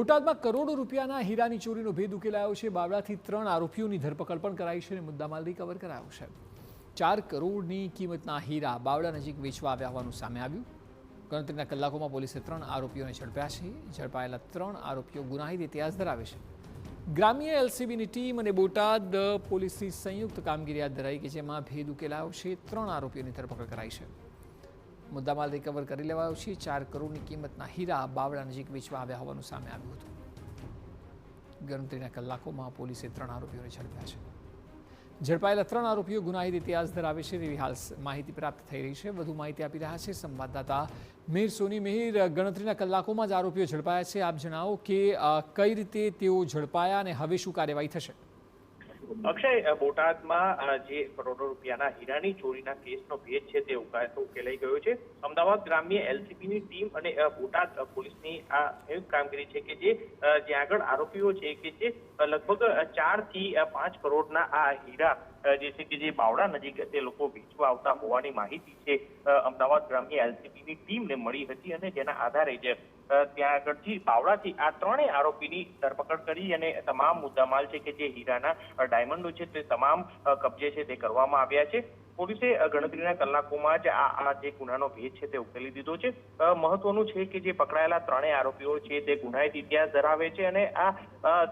બોટાદમાં કરોડો રૂપિયાના હીરાની ચોરીનો ભેદ ઉકેલાયો છે। બાવળાથી 3 આરોપીઓની ધરપકડ પણ કરાઈ છે અને મુદ્દામાલ રિકવર કરાયો છે। 4 કરોડની કિંમતના હીરા બાવળા નજીક વેચવા આવ્યા હોવાનું સામે આવ્યું। ગણતરીના કલાકોમાં પોલીસે 3 આરોપીઓને ઝડપ્યા છે। ઝડપાયેલા 3 આરોપીઓ ગુનાહિત ઇતિહાસ ધરાવે છે। ગ્રામ્ય એલસીબીની ટીમ અને બોટાદ પોલીસની સંયુક્ત કામગીરી હાથ ધરાઈ કે જેમાં ભેદ ઉકેલાયો છે। 3 આરોપીઓની ધરપકડ કરાઈ છે। મુદ્દામાલ રિકવર કરી લેવાયો છે। 4 કરોડની કિંમતના હીરા બાવળા નજીક વેચવા આવ્યા હોવાનું સામે આવ્યું હતું। ગણતરીના કલાકોમાં પોલીસે 3 આરોપીઓને ઝડપ્યા છે। ઝડપાયેલા 3 આરોપીઓ ગુનાહિત ઇતિહાસ ધરાવે છે તેવી હાલ માહિતી પ્રાપ્ત થઈ રહી છે। વધુ માહિતી આપી રહ્યા છે સંવાદદાતા મિહિર સોની। મિહિર, ગણતરીના કલાકોમાં જ આરોપીઓ ઝડપાયા છે। આપ જણાવો કે કઈ રીતે તેઓ ઝડપાયા અને હવે શું કાર્યવાહી થશે? અક્ષય, બોટાદમાં જે કરોડો રૂપિયાના હીરાની ચોરીના કેસનો ભેદ છે તે ઉકેલાઈ ગયો છે। અમદાવાદ ગ્રામ્ય એલસીબીની ટીમ અને બોટાદ પોલીસની આ સંયુક્ત કામગીરી છે કે જ્યાં આગળ આરોપીઓ છે કે જે લગભગ 4 થી 5 કરોડના આ હીરા જે છે કે જે બાવળા નજીક તે લોકો વેચવા આવતા હોવાની માહિતી છે અમદાવાદ ગ્રામ્ય એલસીબીની ટીમને મળી હતી અને જેના આધારે જ ત્યાં આગળથી બાવળાથી આ 3 આરોપીની ધરપકડ કરી અને તમામ મુદ્દામાલ છે કે જે હીરાના ડાયમંડો છે તે તમામ કબજે છે તે કરવામાં આવ્યા છે। પોલીસે ગણતરીના કલાકોમાં જ આ જે ગુનાનો ભેદ છે તે ઉકેલી દીધો છે। મહત્વનું છે કે જે પકડાયેલા 3 આરોપીઓ છે તે ગુનાહિત ઇતિહાસ ધરાવે છે અને આ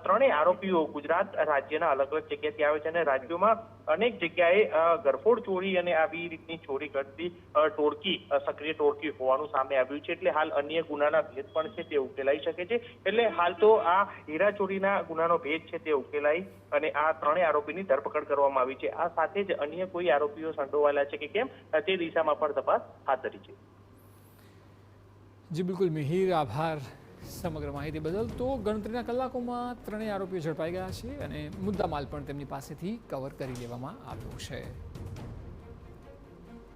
3 આરોપીઓ ગુજરાત રાજ્યના અલગ અલગ જગ્યાથી આવે છે અને રાજ્યોમાં અનેક જગ્યાએ ગરફોડ ચોરી અને આવી રીતની ચોરી કરતી ટોળકી સક્રિય ટોળકી હોવાનું સામે આવ્યું છે। એટલે હાલ અન્ય ગુનાના ભેદ પણ છે તે ઉકેલાઈ શકે છે। એટલે હાલ તો આ હીરા ચોરીના ગુનાનો ભેદ છે તે ઉકેલાઈ અને આ 3 આરોપીની ધરપકડ કરવામાં આવી છે। આ સાથે જ અન્ય કોઈ આરોપીઓ સંડોવાયેલા છે કે કેમ તે દિશામાં પણ તપાસ હાથ ધરી છે। જી બિલકુલ મિહિર, આભાર સમગ્ર માહિતી બદલ। તો ગણતરીના કલાકોમાં 3 આરોપીઓ ઝડપાઈ ગયા છે અને મુદ્દામાલ પણ તેમની પાસેથી કવર કરી લેવામાં આવ્યો છે।